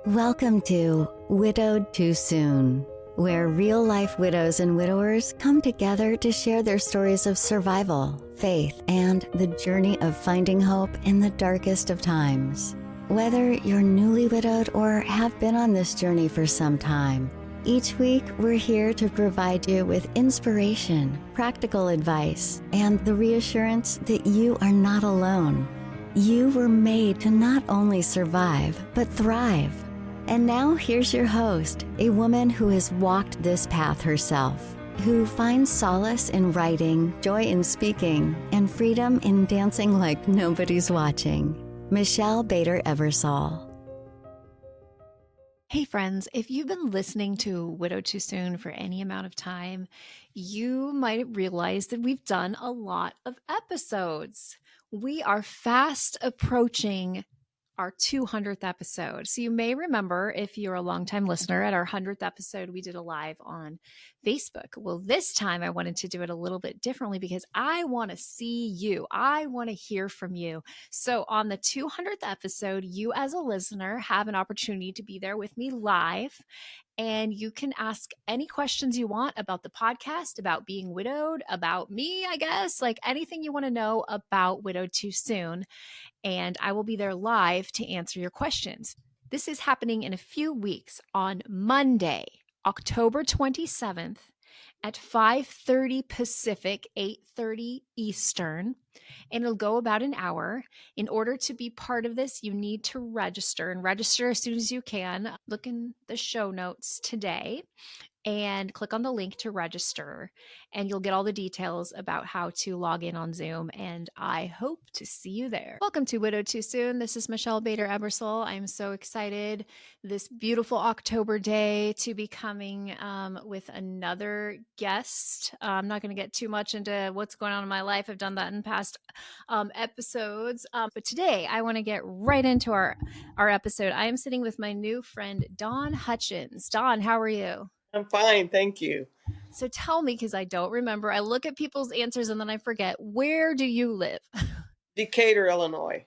Welcome to Widowed Too Soon, where real-life widows and widowers come together to share their stories of survival, faith, and the journey of finding hope in the darkest of times. Whether you're newly widowed or have been on this journey for some time, each week we're here to provide you with inspiration, practical advice, and the reassurance that you are not alone. You were made to not only survive, but thrive. And now here's your host, a woman who has walked this path herself, who finds solace in writing, joy in speaking, and freedom in dancing like nobody's watching. Michelle Bader Ebersole. Hey friends, if you've been listening to Widow Too Soon for any amount of time, you might realize that we've done a lot of episodes. We are fast approaching our 200th episode. So you may remember, if you're a longtime listener, at our 100th episode, we did a live on Facebook. Well, this time I wanted to do it a little bit differently because I want to see you. I want to hear from you. So on the 200th episode, you as a listener have an opportunity to be there with me live. And you can ask any questions you want about the podcast, about being widowed, about me, I guess, like anything you want to know about Widowed Too Soon. And I will be there live to answer your questions. This is happening in a few weeks on Monday, October 27th at 5:30 Pacific, 8:30 Eastern, and it'll go about an hour. In order to be part of this, you need to register, and register as soon as you can. Look in the show notes today and click on the link to register, and you'll get all the details about how to log in on Zoom, and I hope to see you there. Welcome to Widow Too Soon. This is Michelle Bader Ebersole. I'm so excited this beautiful October day to be coming with another guest. I'm not going to get too much into what's going on in my life. I've done that in past episodes, but today I want to get right into our episode. I am sitting with my new friend, Dawn Hutchins. Dawn, how are you? I'm fine, thank you. So tell me, because I don't remember. I look at people's answers and then I forget. Where do you live? Decatur, Illinois.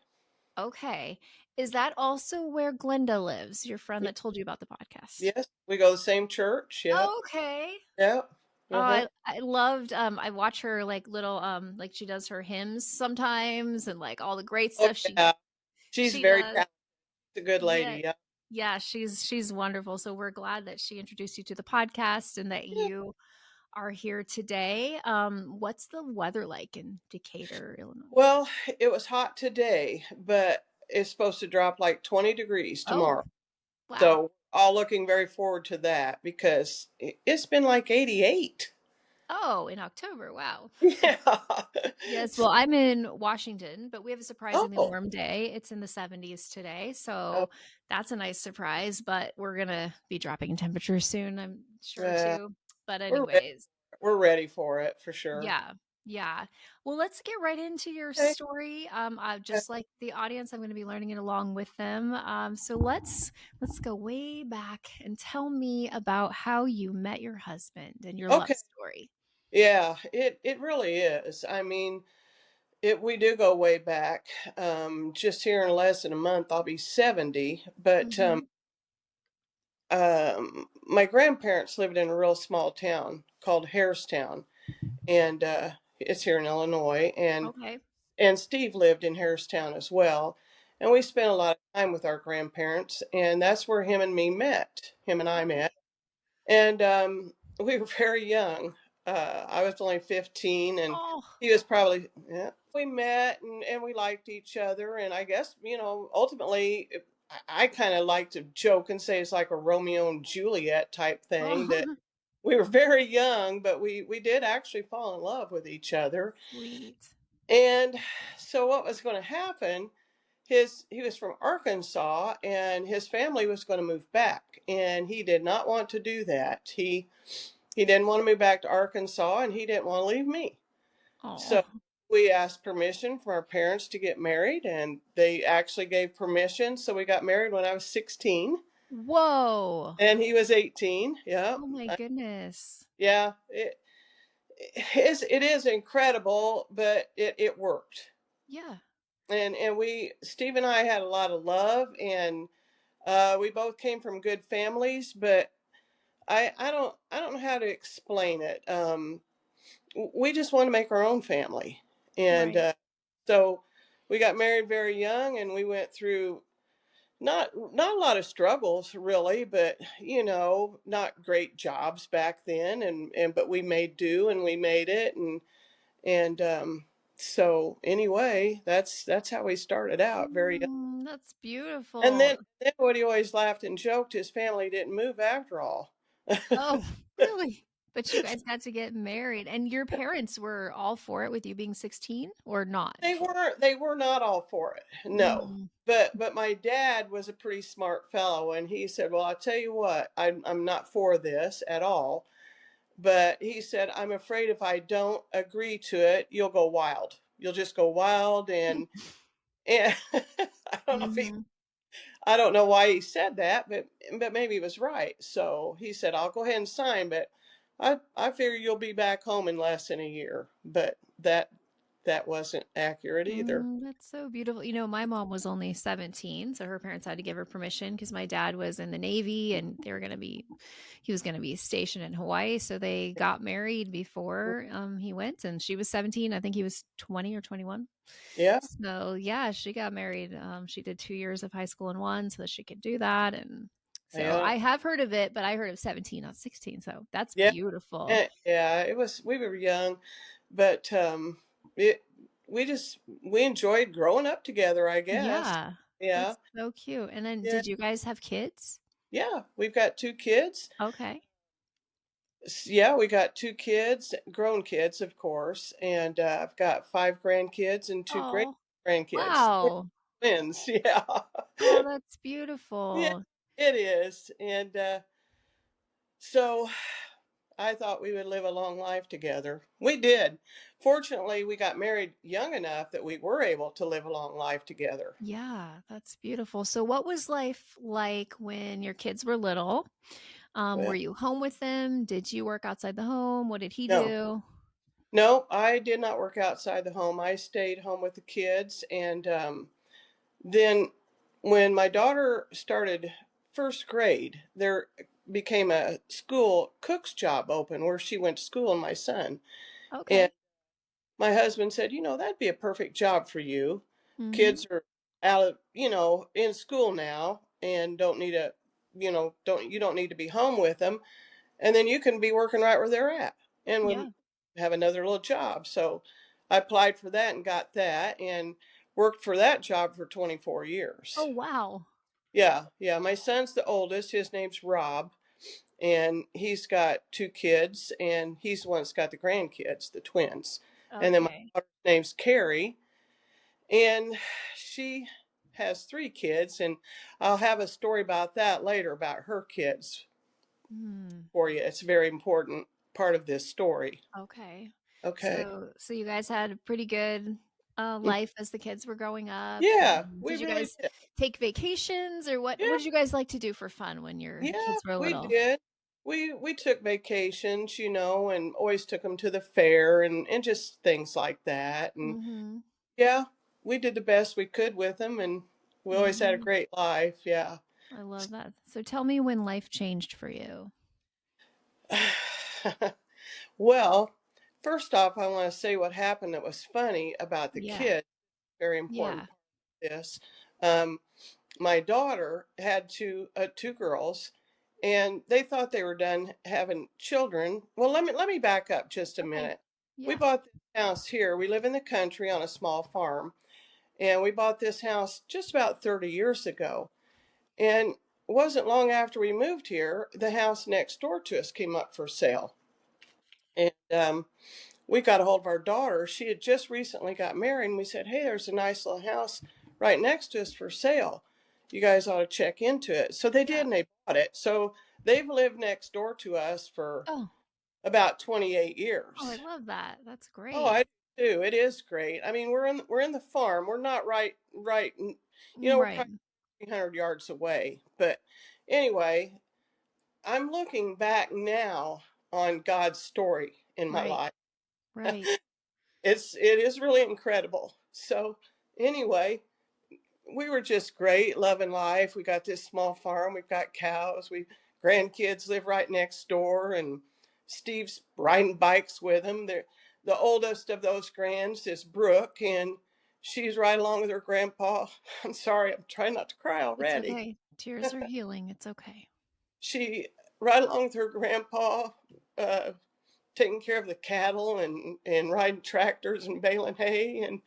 Okay. Is that also where Glenda lives, your friend that told you about the podcast? Yes, we go to the same church. Yeah. Okay. Yep. Oh, I loved, I watch her like little, like she does her hymns sometimes and like all the great stuff She's she very does. talented. She's a good lady. Yeah. Yeah, she's wonderful. So we're glad that she introduced you to the podcast and that you are here today. What's the weather like in Decatur, Illinois? Well, it was hot today, but it's supposed to drop like 20 degrees tomorrow. Wow. So all looking very forward to that because it's been like 88. Oh, in October. Wow. Yeah. Yes. Well, I'm in Washington, but we have a surprisingly warm day. It's in the 70s today. So that's a nice surprise, but we're going to be dropping in temperature soon, I'm sure too. But anyways, we're ready for it for sure. Yeah. Yeah. Well, let's get right into your story. Just like the audience, I'm going to be learning it along with them. So let's go way back and tell me about how you met your husband and your love story. Yeah, it really is. I mean, we do go way back. Just here in less than a month, I'll be 70. But my grandparents lived in a real small town called Harristown, and it's here in Illinois. And Steve lived in Harristown as well. And we spent a lot of time with our grandparents, and that's where him and I met. And we were very young. I was only 15 and he was probably, we met and we liked each other. And I guess, ultimately I kind of like to joke and say it's like a Romeo and Juliet type thing that we were very young, but we did actually fall in love with each other. Sweet. And so what was going to happen, he was from Arkansas and his family was going to move back and he did not want to do that. He didn't want to move back to Arkansas and he didn't want to leave me. Aww. So we asked permission from our parents to get married and they actually gave permission. So we got married when I was 16. Whoa. And he was 18. Yeah. Oh my goodness. Yeah. It is incredible, but it worked. Yeah. And Steve and I had a lot of love and We both came from good families, but I don't know how to explain it. We just want to make our own family, and Right. so we got married very young, and we went through not a lot of struggles really, but not great jobs back then, and but we made do and we made it, and so anyway, that's how we started out very young. That's And beautiful. then what he always laughed and joked, his family didn't move after all. Oh, really? But you guys got to get married, and your parents were all for it with you being 16 or not? They were not all for it. No. Mm. But my dad was a pretty smart fellow, and he said, "Well, I'll tell you what, I'm not for this at all." But he said, "I'm afraid if I don't agree to it, you'll go wild. You'll just go wild." And Mhm. I don't know why he said that, but maybe he was right. So he said, "I'll go ahead and sign, but I figure you'll be back home in less than a year." But that wasn't accurate either. That's so beautiful. You know, my mom was only 17, so her parents had to give her permission because my dad was in the Navy and he was going to be stationed in Hawaii. So they got married before he went, and she was 17. I think he was 20 or 21. Yeah, So yeah, she got married. She did 2 years of high school in one so that she could do that. And so yeah, I have heard of it, but I heard of 17, not 16. So that's yeah, beautiful. yeah. It was we were young, but it we enjoyed growing up together, I guess. Yeah, Yeah, that's so cute. And then yeah, did you guys have kids? yeah. We've got two kids. Okay. Yeah, we got two kids, grown kids, of course, and I've got five grandkids and two great Oh, grandkids. wow. Twins, yeah. Oh, that's Yeah, beautiful. it is. And so I thought we would live a long life together. We did. Fortunately, we got married young enough that we were able to live a long life together. Yeah, that's beautiful. So what was life like when your kids were little? Well, Were you home with them? Did you work outside the home? What did he no, do? no, I did not work outside the home. I stayed home with the kids. And then when my daughter started first grade, there became a school cook's job open where she went to school and my son. And Okay. my husband said, "That'd be a perfect job for you. Mhm. Kids are out of, in school now and don't need a, don't need to be home with them. And then you can be working right where they're at and Yeah. we have another little job." So I applied for that and got that and worked for that job for 24 Oh, years. wow. Yeah, yeah. My son's the oldest. His name's Rob, and he's got two kids, and he's the one that's got the grandkids, the twins. And then my Okay. daughter's name's Carrie, and she has three kids, and I'll have a story about that later about her kids Hmm. for you. It's a very important part of this story. Okay. Okay. So you guys had a pretty good life as the kids were growing up. Yeah, we Did you really guys did. take vacations or what Yeah, did you guys like to do for fun when your yeah, kids were we little? did. We took vacations, and always took them to the fair and just things like that. And Mhm. yeah, we did the best we could with them, and we always had a Mhm. great life. Yeah. I love that. So tell me when life changed for you. Well, first off, I want to say what happened that was funny about the Yeah. kids. Very important Yeah. part of this. Um, my daughter had two girls, and they thought they were done having children. Well, let me back up just a Okay. minute. We Yeah. bought this house here. We live in the country on a small farm, and we bought this house just about 30 years ago. And it wasn't long after we moved here, the house next door to us came up for sale. And we got a hold of our daughter. She had just recently got married, and we said, "Hey, there's a nice little house right next to us for sale. You guys ought to check into it." So they did, Yeah. and they bought it. So they've lived next door to us for Oh. about 28 Oh, I years. love that. That's Oh, great. I do. It is great. I mean, we're in the farm. We're not right. We're Right. probably 300 yards away. But anyway, I'm looking back now on God's story in my Right. life. Right. It is really incredible. So anyway, we were just great, loving life. We got this small farm. We've got cows. Grandkids live right next door, and Steve's riding bikes with them. The oldest of those grands is Brooke, and she's right along with her grandpa. I'm sorry, I'm trying not to cry It's already. okay. Tears are healing. It's okay. She right along with her grandpa, taking care of the cattle and riding tractors and baling hay. And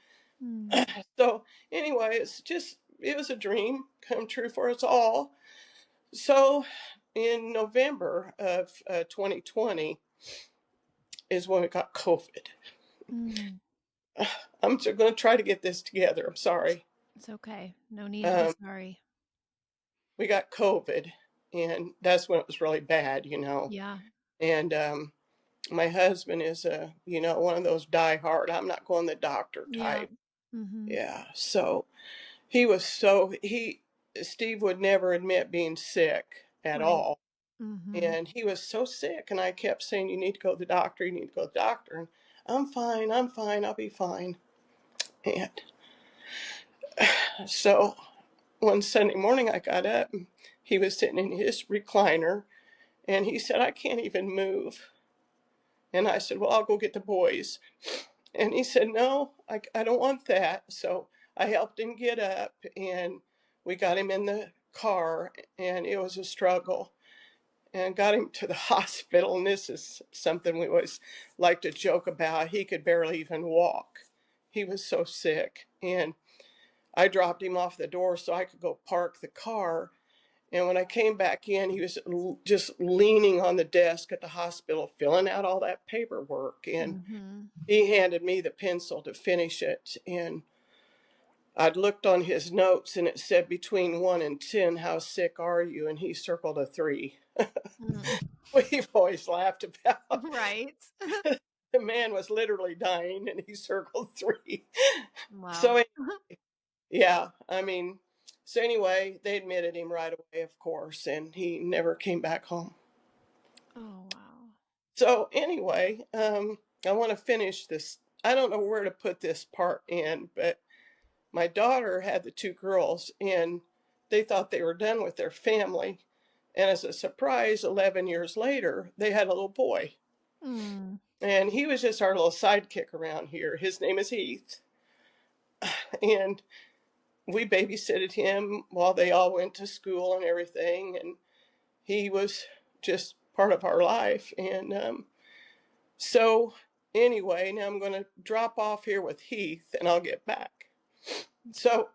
so anyway, it was a dream come true for us all. So in November of 2020 is when we got COVID. I'm going to try to get this together. I'm sorry. It's okay. No need to be sorry. We got COVID, and that's when it was really bad, Yeah. And my husband is one of those die-hard, I'm not going to the doctor type. Yeah. So Steve would never admit being sick at all. And he was so sick, and I kept saying, you need to go to the doctor, you need to go to the doctor. And I'm fine, I'll be fine. And so one Sunday morning I got up, and he was sitting in his recliner, and he said, I can't even move. And I said, well, I'll go get the boys. And he said, no, I don't want that. So I helped him get up, and we got him in the car, and it was a struggle, and got him to the hospital. And this is something we always like to joke about. He could barely even walk. He was so sick. And I dropped him off the door so I could go park the car. And when I came back in, he was just leaning on the desk at the hospital, filling out all that paperwork. And he handed me the pencil to finish it. And I'd looked on his notes, and it said between 1 and 10, how sick are you? And he circled a 3. We've always laughed about. Right. The man was literally dying, and he circled 3. Wow. So yeah, so anyway, they admitted him right away, of course, and he never came back home. Oh, wow. So anyway, I want to finish this. I don't know where to put this part in, but my daughter had the 2 girls, and they thought they were done with their family. And as a surprise, 11 years later, they had a little boy. And he was just our little sidekick around here. His name is Heath. And we babysitted him while they all went to school and everything. And he was just part of our life. And so anyway, now I'm going to drop off here with Heath, and I'll get back. So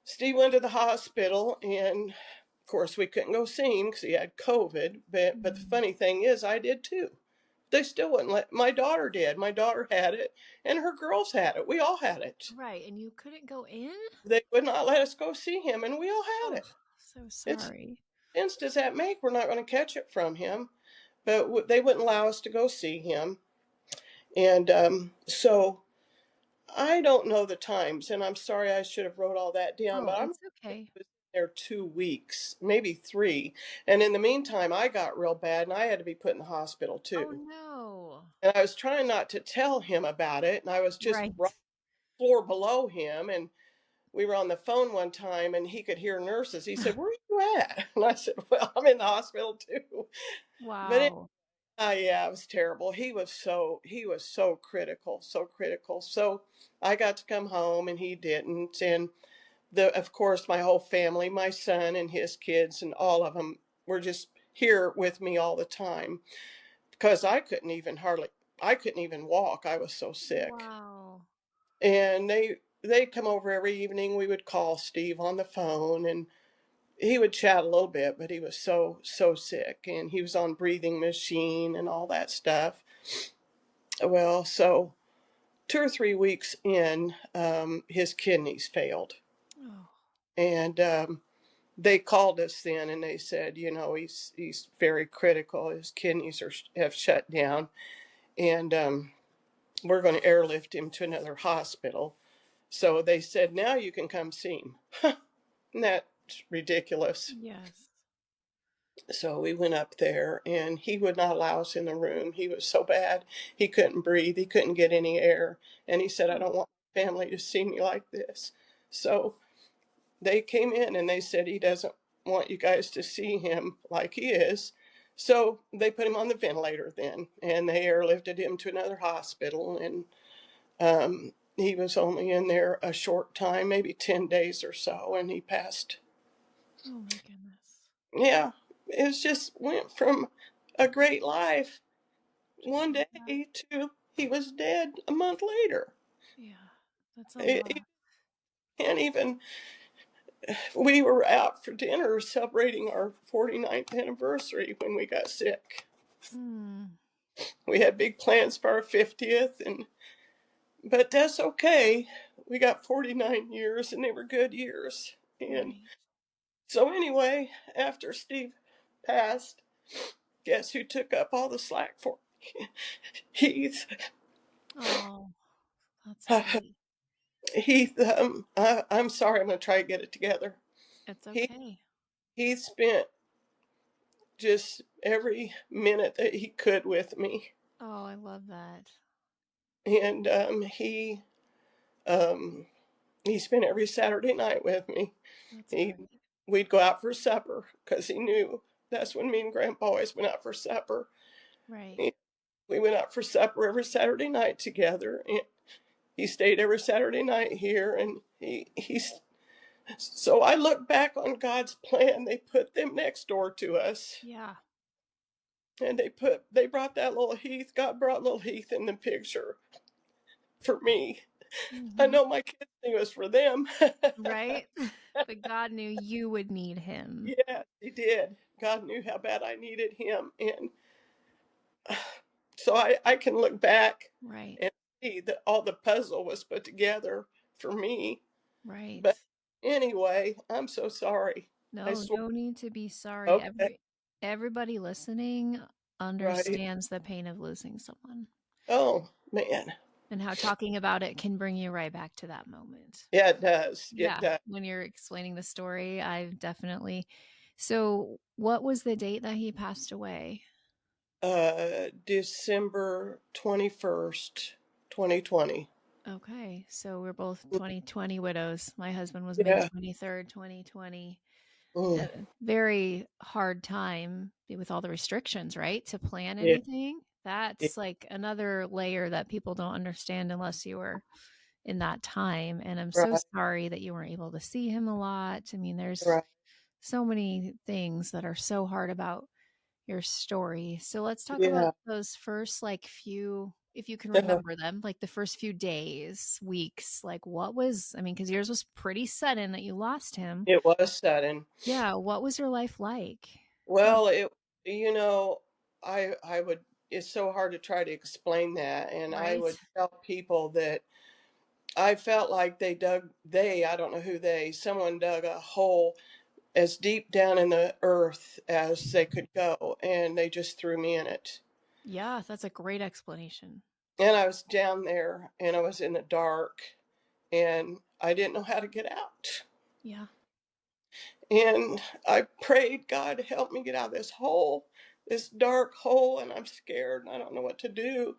Steve went to the hospital, and of course we couldn't go see him because he had COVID. But the funny thing is, I did too. They still wouldn't let. My daughter did. My daughter had it, and her girls had it. We all had it. Right, and you couldn't go in? They would not let us go see him, and we all had it. So sorry. Sense does that make? We're not going to catch it from him, but they wouldn't allow us to go see him. And so I don't know the times, and I'm sorry, I should have wrote all that down. But I'm okay. There 2 weeks, maybe 3, and in the meantime, I got real bad, and I had to be put in the hospital too. Oh no! And I was trying not to tell him about it, and I was just right floor below him, and we were on the phone one time, and he could hear nurses. He said, "Where are you at?" And I said, "Well, I'm in the hospital too." Wow. But yeah, it was terrible. He was so critical, so critical. So I got to come home, and he didn't. And of course, my whole family, my son and his kids, and all of them were just here with me all the time because I couldn't even walk. I was so sick. Wow. And they'd come over every evening. We would call Steve on the phone, and he would chat a little bit, but he was so sick, and he was on breathing machine and all that stuff. Well, so 2 or 3 weeks in, his kidneys failed. Oh. And they called us then, and they said, he's very critical. His kidneys have shut down, and we're going to airlift him to another hospital. So they said, now you can come see him. Isn't that ridiculous? Yes. So we went up there, and he would not allow us in the room. He was so bad. He couldn't breathe. He couldn't get any air. And he said, I don't want my family to see me like this. So they came in and they said he doesn't want you guys to see him like he is. So they put him on the ventilator then, and they airlifted him to another hospital. And he was only in there a short time, maybe 10 days or so, and he passed. Oh my goodness. Yeah, it just went from a great life Just one like day that. to he was dead a month later. Yeah, that's a It lot. can't even. We were out for dinner celebrating our 49th anniversary when we got sick. Mm, We had big plans for our 50th, but that's okay. We got 49 years, and they were good years. And right. so anyway, after Steve passed, guess who took up all the slack for me? Heath. Oh, that's sweet. Heath, I'm sorry, I'm going to try to get it together. It's He okay. he spent just every minute that he could with me, Oh, I love that. and um, he spent every Saturday night with me. That's He great. We'd go out for supper because he knew that's when me and Grandpa always went out for supper. Right. And we went out for supper every Saturday night together, and he stayed every Saturday night here, and he's. So I look back on God's plan. They put them next door to us. Yeah. And they brought that little Heath. God brought little Heath in the picture for me. I Hmm. know my kids think it was for them. Right? But God knew you would need him. Yeah, he did. God knew how bad I needed him, and so I can look back Right. and see that all the puzzle was put together for me. Right. But anyway, I'm so sorry. I No, swear. no need to be sorry. Okay, Everybody listening right. understands the pain of losing someone Oh man, and how talking about it can bring you right back to that moment. yeah, it does. It Yeah, does. when you're explaining the story, I've definitely. So, what was the date that he passed away? December 21st, 2020. Okay, so we're both 2020 widows. My husband was May Yeah. 23rd, 2020. Mm, A very hard time with all the restrictions, right? To plan yeah. anything. Yeah. That's like another layer that people don't understand unless you were in that time. And I'm so Right. sorry that you weren't able to see him a lot. I mean, there's Right. so many things that are so hard about your story. So let's talk about Yeah. those first like few, if you can Uh, remember them, like the first few days, weeks, like what was, I mean, because yours was pretty sudden that you lost him. it was sudden. Yeah, what was your life like? Or Well, you know, I would. It's so hard to try to explain that, and I right? would tell people that I felt like I don't know who someone dug a hole as deep down in the earth as they could go, and they just threw me in it. Yeah, that's a great explanation. And I was down there, and I was in the dark, and I didn't know how to get out. Yeah. And I prayed, God, help me get out of this hole, this dark hole, and I'm scared and I don't know what to do.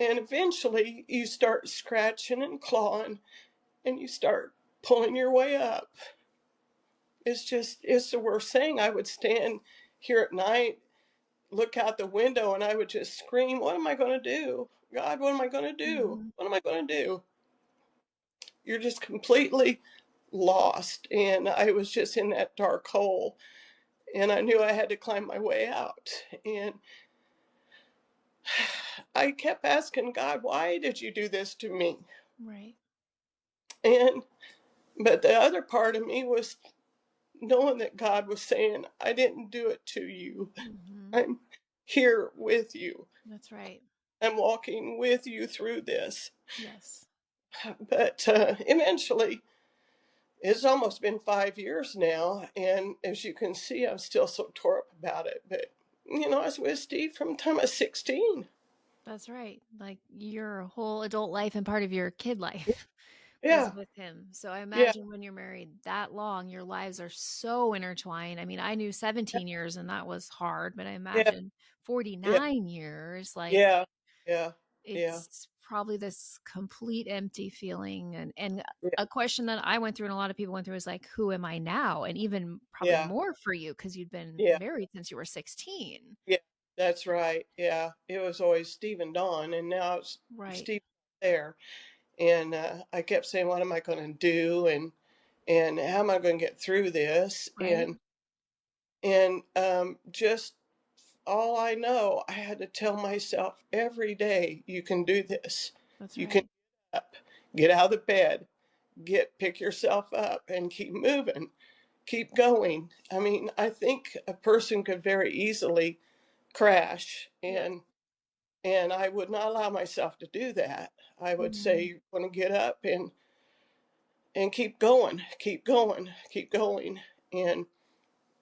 And eventually you start scratching and clawing and you start pulling your way up. It's the worst thing. I would stand here at night, look out the window, and I would just scream, what am I going to do? God, what am I going to do? Mhm. What am I going to do? You're just completely lost. And I was just in that dark hole. And I knew I had to climb my way out. And I kept asking God, why did you do this to me? Right. And but the other part of me was knowing that God was saying, I didn't do it to you. Mhm. I'm here with you. That's right. I'm walking with you through this. Yes. But eventually, it's almost been 5 years now. And as you can see, I'm still so tore up about it. But, I was with Steve from the time I was 16. That's right. Like your whole adult life and part of your kid life was Yeah. with him. So I Yeah. imagine when you're married that long, your lives are so intertwined. I mean, I knew 17 years and that was hard, but I Yeah. imagine Yeah. 49 years, like Yeah. Yeah. it's probably this complete empty feeling. And Yeah. a question that I went through and a lot of people went through is like, who am I now? And even probably Yeah. more for you because you'd been Yeah. married since you were 16. Yeah. That's right. Yeah. It was always Steve and Dawn, and now it's Right. Steve there. And I kept saying, what am I going to do? And how am I going to get through this? Right. And just all I know, I had to tell myself every day, you can do this. That's You can right. get up, get out of the bed, pick yourself up and keep moving, keep going. I mean, I think a person could very easily crash, Yes. and I would not allow myself to do that. I would say, Mhm. you're going to get up and keep going, keep going, keep going. And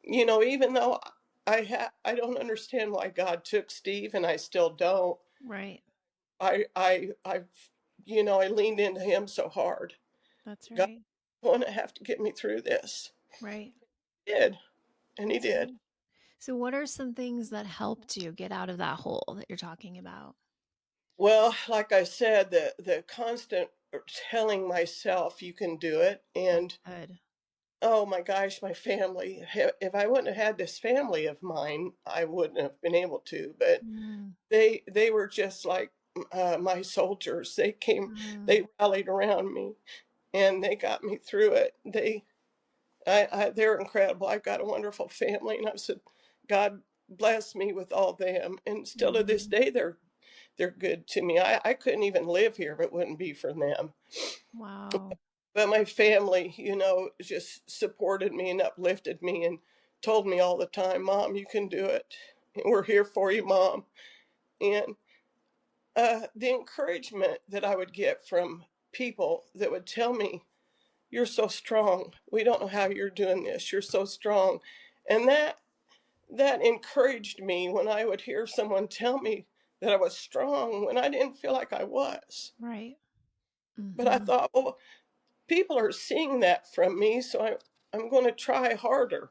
even though I don't understand why God took Steve, and I still don't. Right. I leaned into him so hard. That's God right. going to have to get me through this. Right. He did, and he That's did. right. So, what are some things that helped you get out of that hole that you're talking about? Well, like I said, the constant telling myself you can do it, and Good. oh my gosh, my family. If I wouldn't have had this family of mine, I wouldn't have been able to. But Mm. they were just like my soldiers. They came, Mm. they rallied around me, and they got me through it. They're incredible. I've got a wonderful family, and I've said, God bless me with all them, and still to this Mhm. day, they're good to me. I couldn't even live here if it wouldn't be for them. Wow. But my family, just supported me and uplifted me and told me all the time, Mom, you can do it. We're here for you, Mom. And the encouragement that I would get from people that would tell me, you're so strong. We don't know how you're doing this. You're so strong. And that encouraged me when I would hear someone tell me that I was strong when I didn't feel like I was. Right. But I Mhm. thought, well, people are seeing that from me, so I'm going to try harder.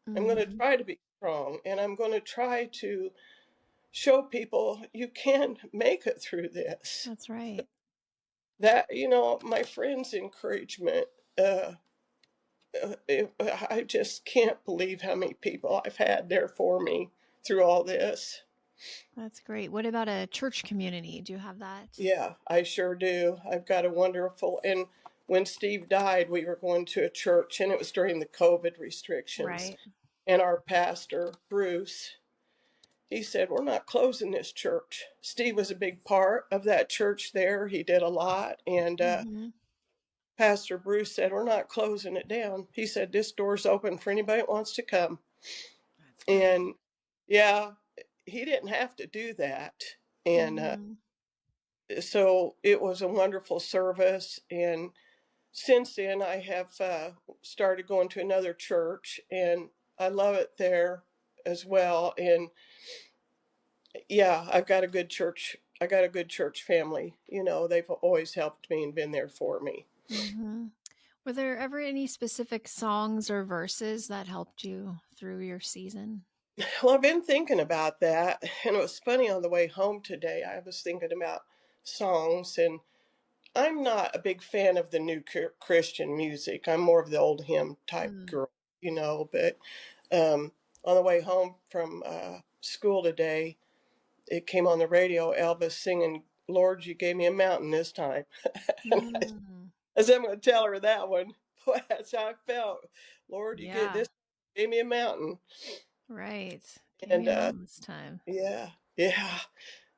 I'm going to Mhm. try to be strong, and I'm going to try to show people you can make it through this. That's right. That, my friends' encouragement, uh, I just can't believe how many people I've had there for me through all this. That's great. What about a church community? Do you have that? Yeah, I sure do. I've got a wonderful, and when Steve died, we were going to a church, and it was during the COVID restrictions. Right. And our pastor, Bruce, he said, we're not closing this church. Steve was a big part of that church there. He did a lot. And Mhm. Pastor Bruce said, we're not closing it down. He said, this door's open for anybody that wants to come. That's great. And yeah, he didn't have to do that. And Mhm. so it was a wonderful service. And since then, I have started going to another church, and I love it there as well. And yeah, I've got a good church. I got a good church family. They've always helped me and been there for me. Mhm. Were there ever any specific songs or verses that helped you through your season? Well, I've been thinking about that, and it was funny on the way home today. I was thinking about songs, and I'm not a big fan of the new Christian music. I'm more of the old hymn type Mm. girl. But on the way home from school today, it came on the radio, Elvis singing, Lord, you gave me a mountain this time. And Mm. I said, I'm going to tell her that one. Boy, that's how I felt. Lord, you get Yeah. this, gave me a mountain. Right. Gave me And a mountain this time. yeah, yeah.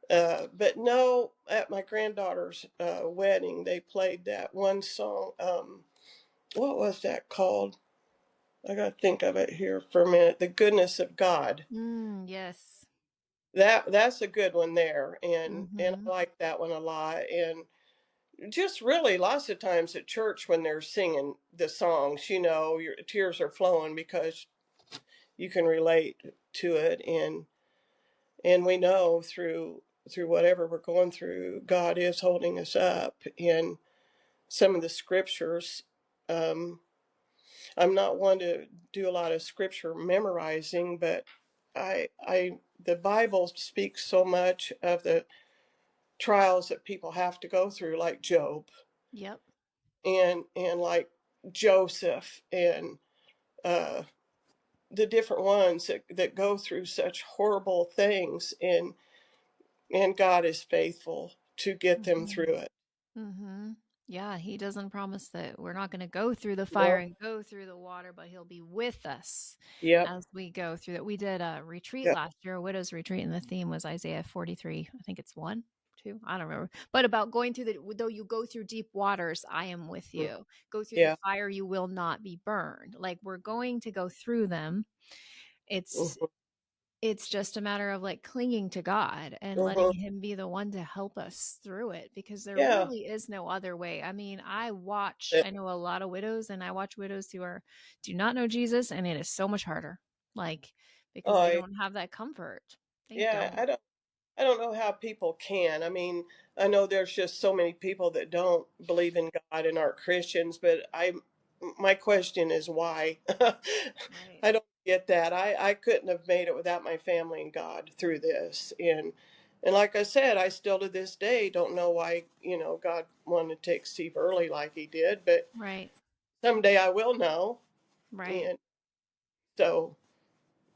But no, at my granddaughter's wedding, they played that one song. What was that called? I got to think of it here for a minute. The Goodness of God. Yes. That's a good one there, and I Mhm. like that one a lot. And just really lots of times at church when they're singing the songs, your tears are flowing because you can relate to it, and we know through whatever we're going through, God is holding us up. In some of the scriptures, um, I'm not one to do a lot of scripture memorizing, but the Bible speaks so much of trials that people have to go through, like Job. Yep. And like Joseph, and uh, the different ones that go through such horrible things, and God is faithful to get them Mm-hmm. through it. Mm-hmm. Yeah, he doesn't promise that we're not going to go through the fire No. and go through the water, but he'll be with us Yep. as we go through that. We did a retreat Yep. last year, a widow's retreat, and the theme was Isaiah 43. I think it's 1, 2, I don't remember. But about going through though you go through deep waters, I am with Mm. you. Go through the Yeah. fire, you will not be burned. Like, we're going to go through them. It's Hmm. it's just a matter of like clinging to God and letting Hmm. him be the one to help us through it, because there Yeah. really is no other way. I mean, Uh, I know a lot of widows, and I watch widows who do not know Jesus, and it is so much harder. Like, because they I don't have that comfort. They yeah. don't. I don't know how people can. I mean, I know there's just so many people that don't believe in God and aren't Christians, but my question is why? Right. I don't get that. I couldn't have made it without my family and God through this. And like I said, I still to this day don't know why, God wanted to take Steve early like he did, but Right. someday I will know. Right. And so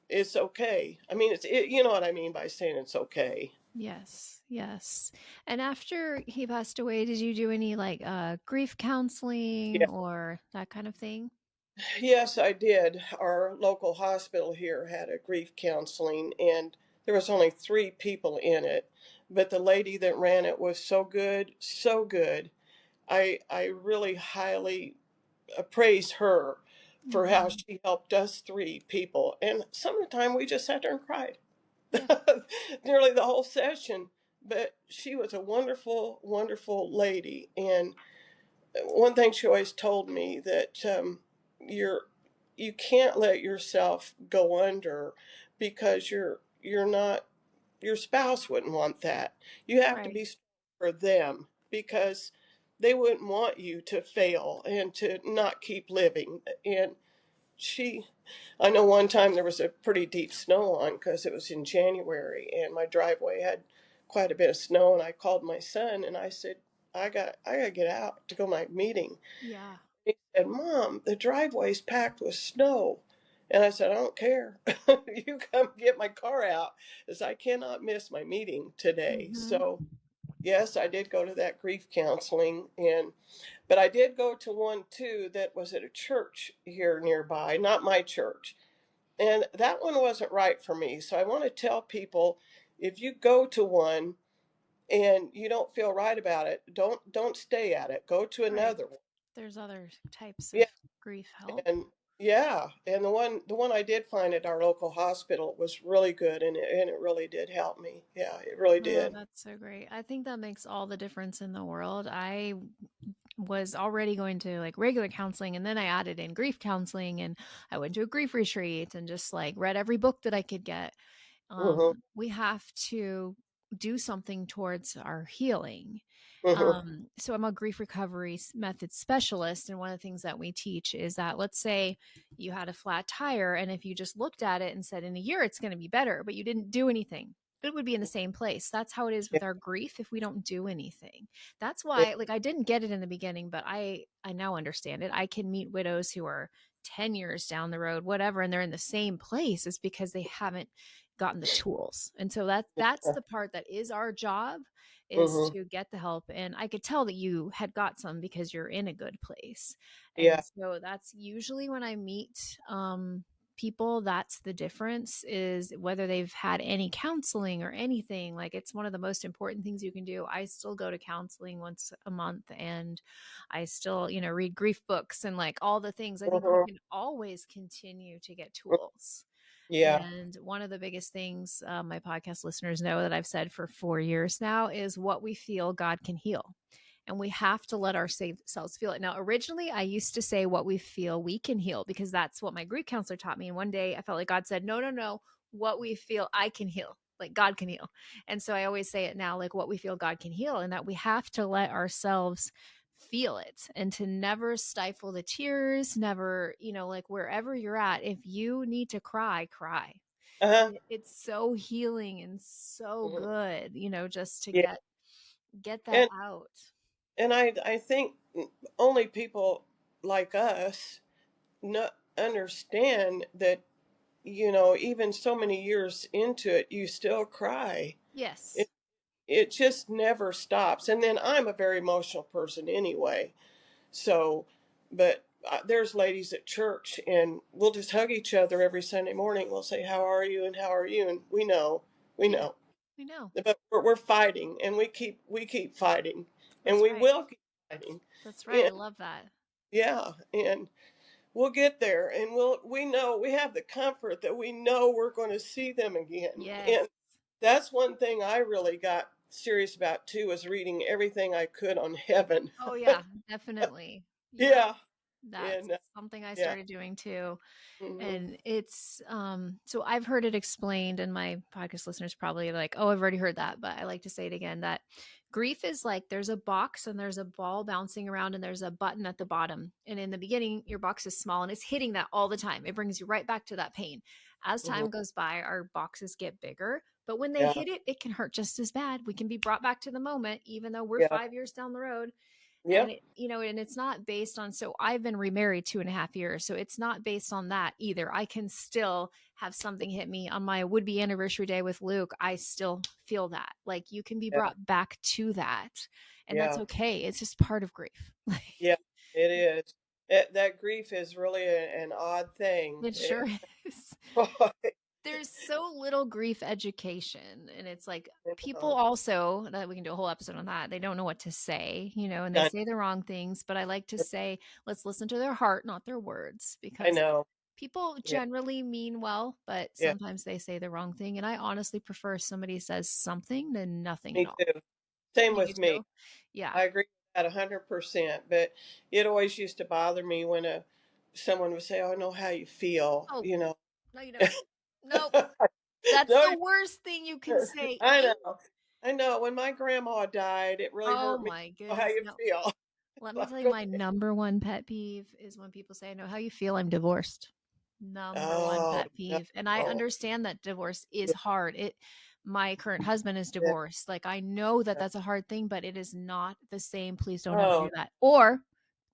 it's okay. I mean, you know what I mean by saying it's okay. Yes. Yes. And after he passed away, did you do any like grief counseling or that kind of thing? Yes, I did. Our local hospital here had a grief counseling, and there was only 3 people in it, but the lady that ran it was so good, so good. I really highly praise her for how Mm-hmm. she helped us 3 people, and some of the time we just sat there and cried, Yeah. nearly the whole session. But she was a wonderful, wonderful lady, and one thing she always told me that you're you can't let yourself go under, because you're not, your spouse wouldn't want that. You have to Right. be strong for them, because they wouldn't want you to fail and to not keep living. And she I know one time there was a pretty deep snow on, because it was in January, and my driveway had quite a bit of snow, and I called my son and I said, I got to get out to go to my meeting. Yeah. He said, Mom, the driveway's packed with snow. And I said, I don't care. You come get my car out, as I cannot miss my meeting today. Mm-hmm. So yes, I did go to that grief counseling, but I did go to one too that was at a church here nearby, not my church. And that one wasn't right for me. So I want to tell people, if you go to one and you don't feel right about it, don't stay at it. Go to Right. another one. There's other types Yeah. of grief help. And yeah, and the one I did find at our local hospital was really good, and it really did help me. Yeah, it really Oh, did. that's so great. I think that makes all the difference in the world. I was already going to like regular counseling, and then I added in grief counseling, and I went to a grief retreat and just like read every book that I could get. Mhm. We have to do something towards our healing. Mhm. So I'm a grief recovery method specialist, and one of the things that we teach is that, let's say you had a flat tire, and if you just looked at it and said in a year it's going to be better, but you didn't do anything, it would be in the same place. That's how it is Yeah. with our grief if we don't do anything. That's Yeah. why, like, I didn't get it in the beginning, but I now understand it. I can meet widows who are 10 years down the road, whatever, and they're in the same place. Is because they haven't gotten the tools. And so that's Yeah. the part that is our job, is Mhm. to get the help. And I could tell that you had got some because you're in a good place. And Yeah. so that's usually when I meet people, that's the difference, is whether they've had any counseling or anything. Like, it's one of the most important things you can do. I still go to counseling once a month, and I still, read grief books and like all the things. I think you Mhm. can always continue to get tools. Yeah. And one of the biggest things my podcast listeners know that I've said for 4 years now is, what we feel, God can heal. And we have to let ourselves feel it. Now, originally, I used to say, what we feel, we can heal, because that's what my grief counselor taught me. And one day I felt like God said, no, no, no, what we feel, I can heal. Like, God can heal. And so I always say it now, like, what we feel, God can heal. And that we have to let ourselves feel it, and to never stifle the tears, never, like, wherever you're at, if you need to cry, cry. Uh-huh. It's so healing and so Mhm. good, just to Yeah. get Get that And out. I think only people like us no, understand that, even so many years into it, you still cry. Yes. It just never stops. And then I'm a very emotional person anyway. So, but there's ladies at church, and we'll just hug each other every Sunday morning. We'll say, "How are you?" and "How are you?" And we Yeah, know, we know. but we're fighting, and we keep fighting, and That's we right. will keep fighting. That's right. I And love that. yeah, and we'll get there, and we know we have the comfort that we know we're going to see them again. Yes. And that's one thing I really got serious about too, was reading everything I could on heaven. Oh yeah, definitely. Yep. Yeah, That's and something I yeah. started doing too. Hmm. And it's so I've heard it explained, and my podcast listeners probably like, oh, I've already heard that, but I like to say it again, that grief is like there's a box and there's a ball bouncing around and there's a button at the bottom, and in the beginning your box is small and it's hitting that all the time. It brings you right back to that pain. As Hmm. time goes by, our boxes get bigger, but when they Yeah, hit it, it can hurt just as bad. We can be brought back to the moment even though we're yeah, 5 years down the road. And yep. it, and it's not based on, so I've been remarried 2.5 years, so it's not based on that either. I can still have something hit me on my would-be anniversary day with Luke. I still feel that, like, you can be Yeah, brought back to that, and that's yeah, okay. It's just part of grief. yeah. It is. That grief is really an odd thing. It sure is. I There's so little grief education, and it's like people know. also, that we can do a whole episode on that, they don't know what to say, and they I, say the wrong things. But I like to say, let's listen to their heart, not their words, I because know. people Yeah, generally mean well, but yeah. sometimes they say the wrong thing. And I honestly prefer somebody says something than nothing at Me all. too. Same You do with me. too? Yeah. I agree with that 100%. But it always used to bother me when someone would say, "Oh, I know how you feel," Oh, you know. no, you don't. Nope. That's No, the worst thing you can say. I know. I know. When my grandma died, it really Oh hurt me. my I know how goodness. you No. feel. Let me Like, tell you, my okay. number one pet peeve is when people say, I know how you feel, I'm divorced. Number one Oh, pet peeve. And I no. understand that divorce is Yeah, hard. My current husband is yeah. divorced. Like, I know that that's a hard thing, but it is not the same. Please don't ever do Oh, that. Or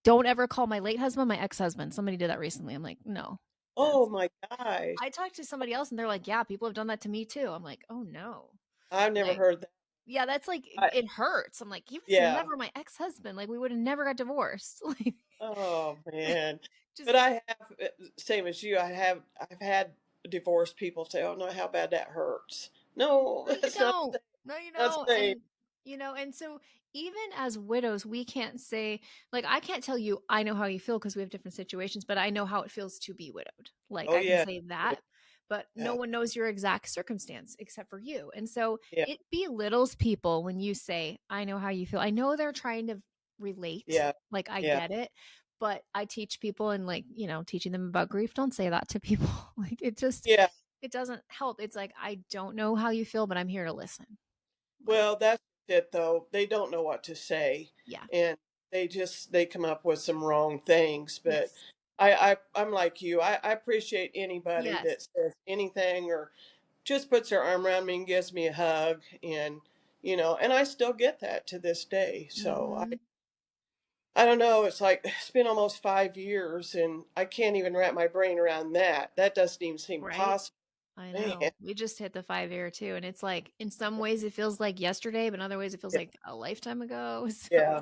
don't ever call my late husband my ex-husband. Somebody did that recently. I'm like, no, oh that's, my gosh. I talked to somebody else and they're like, yeah, people have done that to me too. I'm like, oh no. I've never Like, heard that. yeah, that's like, I, it hurts. I'm like, he was yeah. never my ex-husband. Like, we would have never got divorced. Like, Oh man. But just I have, same as you. I've had divorced people say, "Oh no, how bad that hurts." No, no, you that's not don't. No, you that's don't. same. And so even as widows, we can't say, like, I can't tell you, I know how you feel because we have different situations, but I know how it feels to be widowed. Like, Oh I can yeah. say that, but no Yeah. one knows your exact circumstance except for you. And so Yeah. it belittles people when you say, I know how you feel. I know they're trying to relate. Yeah. Like, I Yeah. get it. But I teach people, and like, teaching them about grief, don't say that to people. Like, Yeah. it doesn't help. It's like, I don't know how you feel, but I'm here to listen. Like, Well, that's it though. They don't know what to say, yeah. and they come up with some wrong things. But Yes. I'm like you. I appreciate anybody Yes. that says anything or just puts their arm around me and gives me a hug, and and I still get that to this day. So Mhm. I don't know. It's like it's been almost 5 years, and I can't even wrap my brain around that. That doesn't even seem Right? possible, I man. know. We just hit the 5 year too. And it's like, in some ways it feels like yesterday, but in other ways it feels Yeah, like a lifetime ago. So yeah,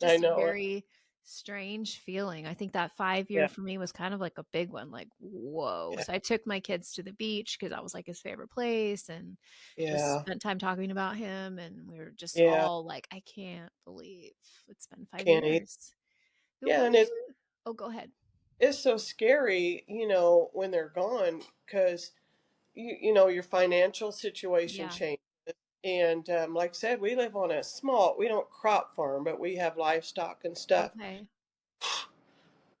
it's I just a know. very strange feeling. I think that 5 year Yeah, for me was kind of like a big one, like, whoa. yeah, So I took my kids to the beach because that was like his favorite place, and just yeah, spent time talking about him. And we were just yeah. all like, I can't believe it's been five Can't eat. years. So Yeah, what and do you, oh, go ahead. it's so scary, when they're gone, because your financial situation Yeah. changes. And like I said, we live on a small. We don't crop farm, but we have livestock and stuff. Okay.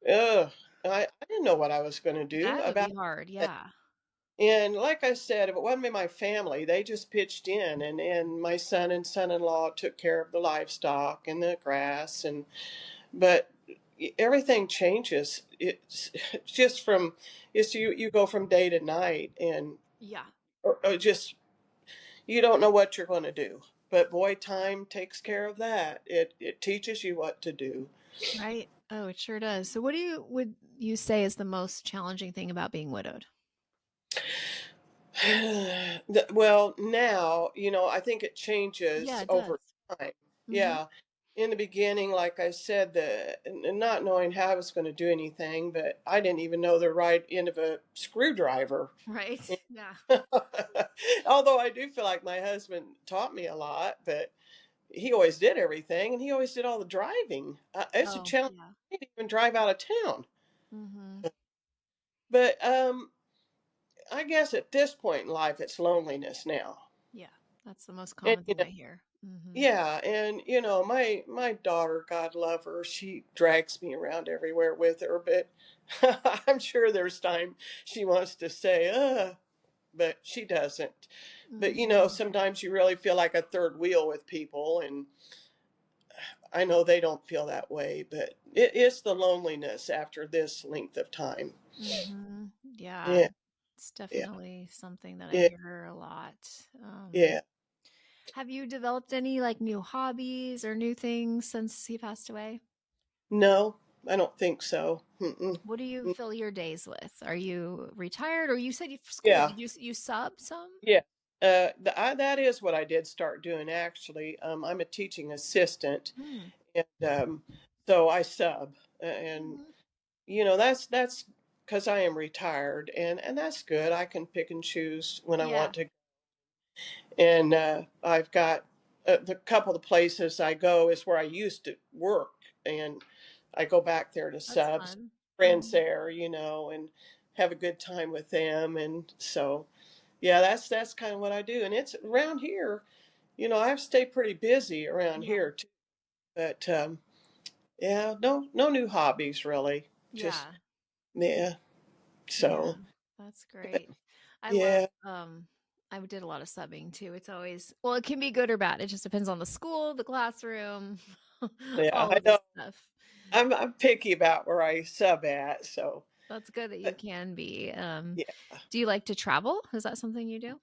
Ugh, I didn't know what I was going to do That would about be hard. it. Yeah. And like I said, if it wasn't my family, they just pitched in, and my son and son-in-law took care of the livestock and the grass, but everything changes. It's just from it's you go from day to night, and Yeah. or just you don't know what you're going to do. but boy, time takes care of that. It teaches you what to do. Right. Oh, it sure does. So what would you say is the most challenging thing about being widowed? Well, now, I think it Yeah, changes it does. over time. Mm-hmm. Yeah. In the beginning, like I said, not knowing how I was going to do anything, but I didn't even know the right end of a screwdriver. Right. Yeah. Although I do feel like my husband taught me a lot, but he always did everything and he always did all the driving. It's a Oh, challenge. yeah. I can't even drive out of town. Mm-hmm. But I guess at this point in life, it's loneliness now. Yeah. That's the most And common thing I hear. Mm-hmm. yeah, and my daughter, God love her, she drags me around everywhere with her, but I'm sure there's time she wants to say, but she doesn't. But Mm-hmm. sometimes you really feel like a third wheel with people, and I know they don't feel that way, but it's the loneliness after this length of time. Mm-hmm. Yeah. Yeah, It's yeah, definitely something that I yeah, hear a lot. yeah. Have you developed any like new hobbies or new things since he passed away? No, I don't think so. What do you fill your days with? Are you retired or you said you for school? Yeah, Did you sub some? yeah. That is what I did start doing actually. I'm a teaching assistant, Hmm. and so I sub, and Mhm. that's because I am retired, and that's good. I can pick and choose when I Yeah, want to, and I've got the couple of places I go is where I used to work, and I go back there to that's sub. fun. Friends Mhm. there, and have a good time with them, and so yeah, that's kind of what I do, and it's around here. I've stayed pretty busy around Yeah. here too, but yeah, no new hobbies really. Just Yeah. yeah. Yeah. So That's great. I love yeah, I did a lot of subbing too. It's always well, it can be good or bad. It just depends on the school, the classroom, yeah, all I of this know. stuff. I'm picky about where I sub at, so That's good that you but can be. yeah, Do you like to travel? Is that something you do?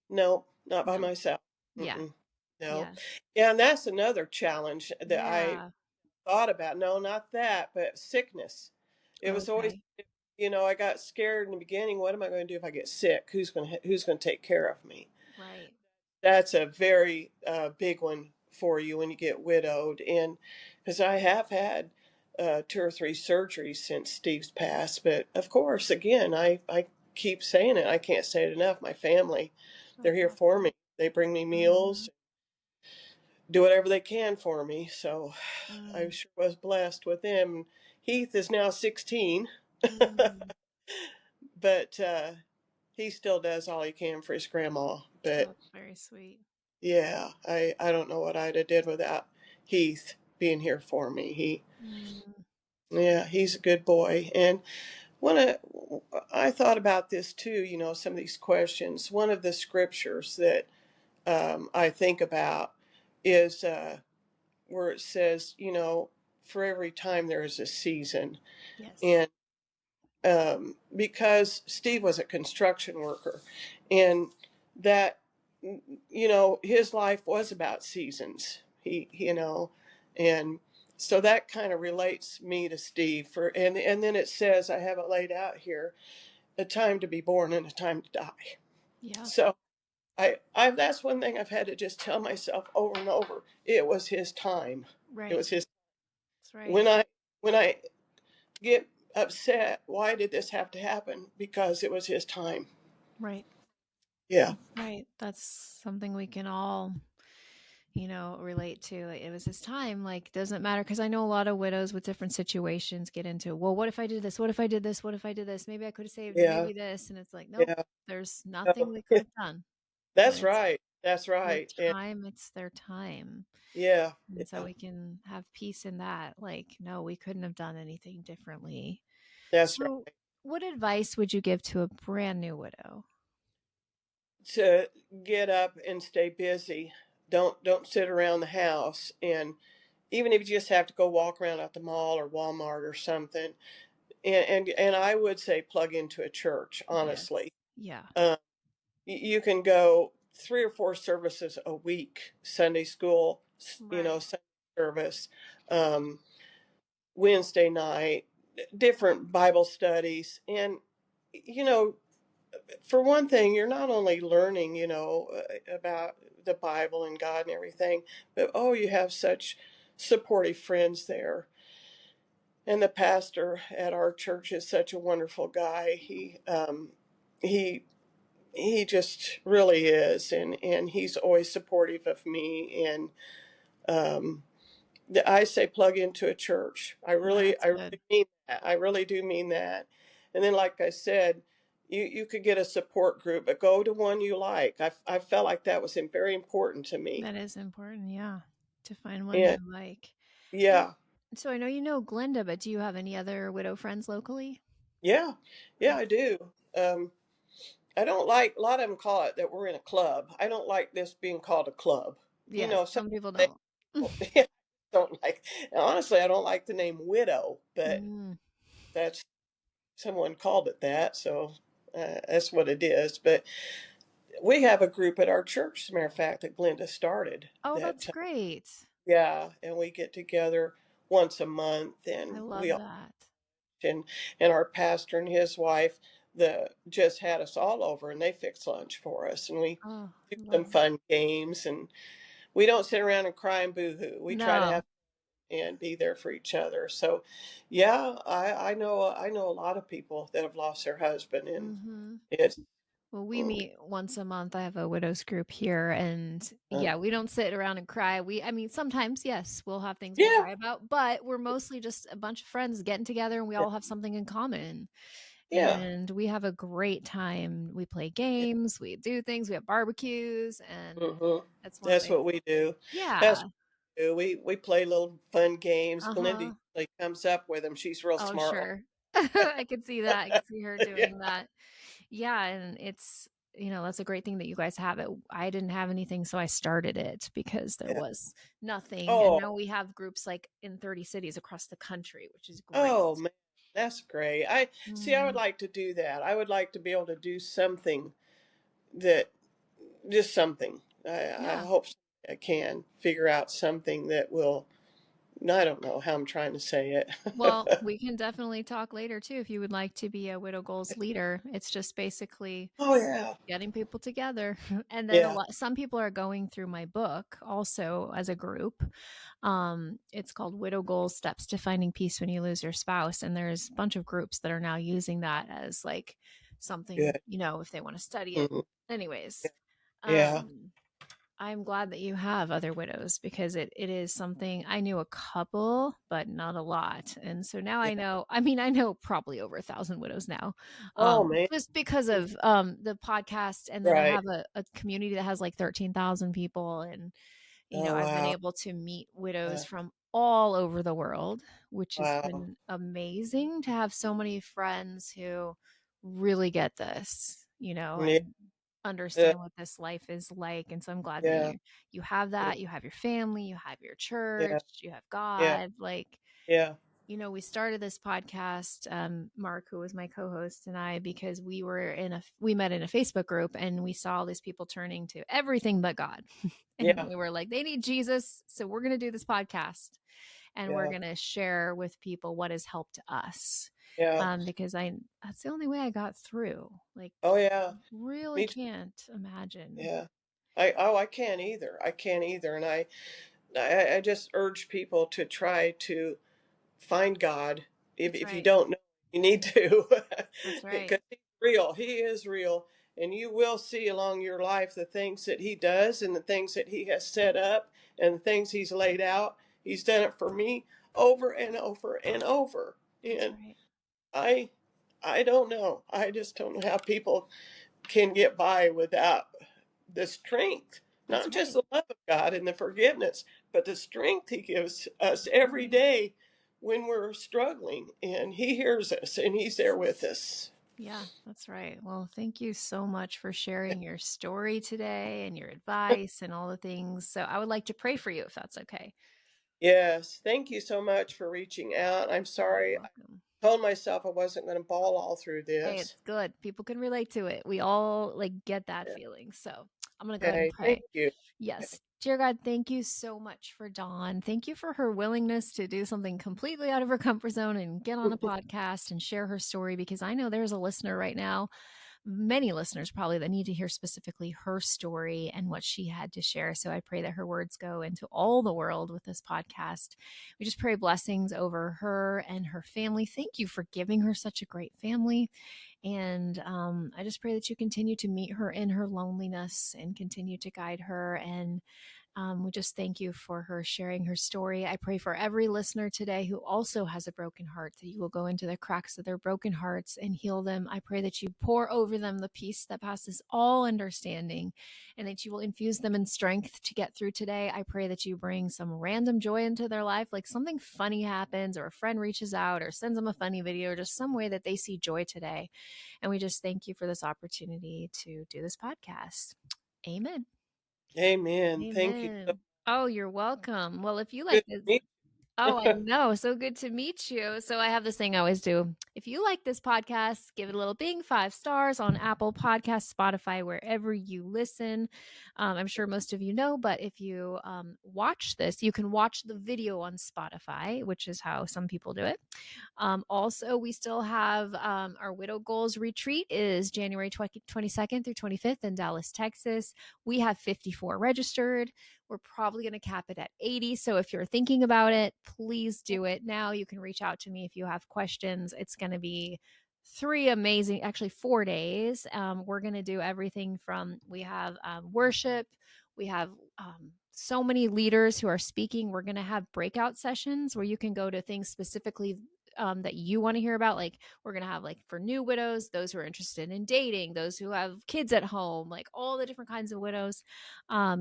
no, not by No. myself. Yeah. Mm-mm, no, Yeah. yeah, and that's another challenge that I Yeah. thought about. No, not that, but sickness. It was always, Okay. I got scared in the beginning. What am I going to do if I get sick? Who's going to take care of me? Right. That's a very big one for you when you get widowed. And because I have had two or three surgeries since Steve's passed, but of course, again, I keep saying it. I can't say it enough. My family, they're That's here for awesome. me. They bring me Mhm. meals, do whatever they can for me. So I Mm. sure was blessed with them. Heath is now 16, Mm. but he still does all he can for his grandma. But That's very sweet. yeah, I don't know what I'd have did without Heath being here for me. Mm. Yeah, he's a good boy. And when I thought about this too, some of these questions. One of the scriptures that I think about is where it says, for every time there is a season. Yes. And because Steve was a construction worker, and that his life was about seasons. And so that kind of relates me to Steve. And then it says, I have it laid out here, a time to be born and a time to die. Yeah. So I that's one thing I've had to just tell myself over and over. It was his time. It Right. was his. That's right. When I get upset, why did this have to happen? Because it was his time. Right. Yeah, That's right. That's something we can all, relate to. Like, it was his time. Like, doesn't matter. Cause I know a lot of widows with different situations get into, well, what if I did this? What if I did this? What if I did this? Maybe I could have saved yeah, maybe this. And it's like, nope, yeah. there's No, nothing we could have done. When that's it's right. That's their right. And time, it's their time. yeah, And so yeah, we can have peace in that. Like, no, we couldn't have done anything differently. that's So, right. what advice would you give to a brand new widow? To get up and stay busy. Don't sit around the house. And even if you just have to go walk around at the mall or Walmart or something, and I would say plug into a church. Yes. Honestly, Yeah. you can go. 3 or 4 services a week, Sunday school, Sunday service, um, Wednesday night, different Bible studies. And, for one thing, you're not only learning, about the Bible and God and everything, but you have such supportive friends there. And the pastor at our church is such a wonderful guy. He he just really is, and he's always supportive of me. And um, I say plug into a church. I really mean that. I really do mean that. And then, like I said, you could get a support group, but go to one you like. I felt like that was very important to me. That is important, yeah, to find one And you like. yeah, So I know you know Glenda, but do you have any other widow friends locally? yeah, yeah, I do. I don't like, a lot of them call it that we're in a club. I don't like this being called a club. Yeah, Some some people they don't. yeah, don't like, honestly, I don't like the name widow, but Mm. that's, someone called it that. So that's what it is. But we have a group at our church, as a matter of fact, that Glenda started Oh, that's that, great. yeah, and we get together once a month I and we love all, that. and, and our pastor and his wife, just had us all over and they fix lunch for us. And we Oh, do some love that. fun games, and we don't sit around and cry and boo-hoo. We try to No. have and be there for each other. So, yeah, I know a lot of people that have lost their husband, and Mm-hmm. it's Well, we mm, meet once a month. I have a widows group here, and uh, yeah, we don't sit around and cry. I mean, sometimes, yes, we'll have things we yeah, cry about, but we're mostly just a bunch of friends getting together and we all have something in common. yeah, And we have a great time. We play games, we do things, we have barbecues, and hmm, that's one that's way. what we do. That's Yeah. what we do. We play little fun games. Glenda Uh-huh. usually comes up with them. She's real Oh, smart. sure. I could see that. I could see her Yeah, doing that. Yeah, and it's that's a great thing that you guys have it. I didn't have anything, so I started it because there yeah. was nothing. And Oh, now we have groups like in 30 cities across the country, which is great. oh man, that's great. I see. I would Mm, like to do that. I would like to be able to do something that, just something. I yeah. hope I can figure out something that will. I don't know how I'm trying to say it. Well, we can definitely talk later too if you would like to be a Widow Goals leader. It's just basically Oh yeah, getting people together. And then yeah, some people are going through my book also as a group. It's called Widow Goals Steps to Finding Peace When You Lose Your Spouse. And there's a bunch of groups that are now using that as like something, good. if they want to study it. Mhm. Anyways, Yeah, um, I'm glad that you have other widows because it is something I knew a couple, but not a lot. And so now I yeah. know, I mean, I know probably over 1,000 widows now. Oh man, Just because of the podcast. And then I right. have a community that has like 13,000 people. And, Oh I've been wow, able to meet widows uh, from all over the world, which has wow. been amazing to have so many friends who really get this, Yeah, and uh, understand what this life is like. And so I'm glad that yeah, you have that. You have your family, you have your yeah, church, you have yeah, God. Like, yeah, we started this podcast, Mark, who was my co-host, and I, because we met in a Facebook group and we saw all these people turning to everything but God. And yeah, we were like, they need Jesus. So we're going to do this podcast and we're yeah, going to share with people what has helped us. yeah. Because that's the only way I got through. Like, Oh yeah, really me too. can't imagine. Yeah. I can't either. I can't either, and I just urge people to try to find God. That's If you right. don't know, you need to, That's right. because He's real. He is real, and you will see along your life the things that He does and the things that He has set up and the things He's laid out. He's done it for me over and over and over, That's and right. I I don't know. I just don't know how people can get by without the strength, That's not just right. the love of God and the forgiveness, but the strength He gives us every Right. day when we're struggling. And He hears us and He's there with us. Yeah, that's right. Well, thank you so much for sharing your story today and your advice and all the things. So I would like to pray for you if that's okay. Yes, thank you so much for reaching out. I'm You're sorry. I welcome. told myself I wasn't going to bawl all through Hey, this. it's good. People can relate to it. We all like get that Yeah. feeling. So I'm going to go ahead and Okay, pray. thank you. Yes. Dear God, thank you so much for Dawn. Thank you for her willingness to do something completely out of her comfort zone and get on a podcast and share her story, because I know there's a listener right now, many listeners probably, that need to hear specifically her story and what she had to share. So I pray that her words go into all the world with this podcast. We just pray blessings over her and her family. Thank you for giving her such a great family. And I just pray that you continue to meet her in her loneliness and continue to guide her. And we just thank you for her sharing her story. I pray for every listener today who also has a broken heart, that you will go into the cracks of their broken hearts and heal them. I pray that you pour over them the peace that passes all understanding, and that you will infuse them in strength to get through today. I pray that you bring some random joy into their life, like something funny happens, or a friend reaches out or sends them a funny video, or just some way that they see joy today. And we just thank you for this opportunity to do this podcast. Amen. Amen. Thank you. Amen. Oh, you're welcome. Well, if you like Good this, to meet oh, I you. know. So good to meet you. So I have this thing I always do. If you like this podcast, give it a little bing, 5 stars on Apple Podcasts, Spotify, wherever you listen. I'm sure most of you know, but if you watch this, you can watch the video on Spotify, which is how some people do it. Also, we still have our Widow Goals retreat is January 22nd through 25th in Dallas, Texas. We have 54 registered. We're probably going to cap it at 80. So if you're thinking about it, please do it now. You can reach out to me if you have questions. It's going to be 4 days. We're going to do everything from, we have worship, we have so many leaders who are speaking. We're going to have breakout sessions where you can go to things specifically that you want to hear about. Like, we're going to have, like, for new widows, those who are interested in dating, those who have kids at home, like all the different kinds of widows.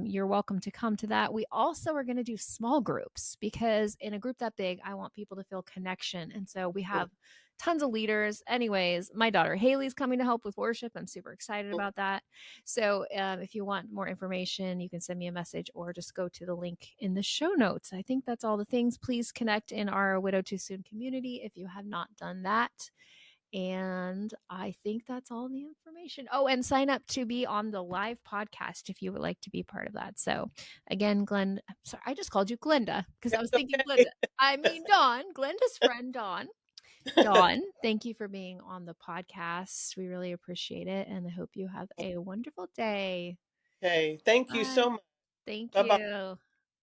You're welcome to come to that. We also are going to do small groups, because in a group that big, I want people to feel connection. And so we have tons of leaders. Anyways, my daughter Haley's coming to help with worship. I'm super excited about that. So if you want more information, you can send me a message or just go to the link in the show notes. I think that's all the things. Please connect in our Widow Too Soon community if you have not done that. And I think that's all the information. Oh, and sign up to be on the live podcast if you would like to be part of that. So again, Glenn, sorry, I just called you Glenda because I was thinking Okay. Glenda. I mean, Dawn, Glenda's friend, Dawn. Dawn, thank you for being on the podcast. We really appreciate it. And I hope you have a wonderful day. Okay. Thank you Bye. so much. Thank Bye bye. you.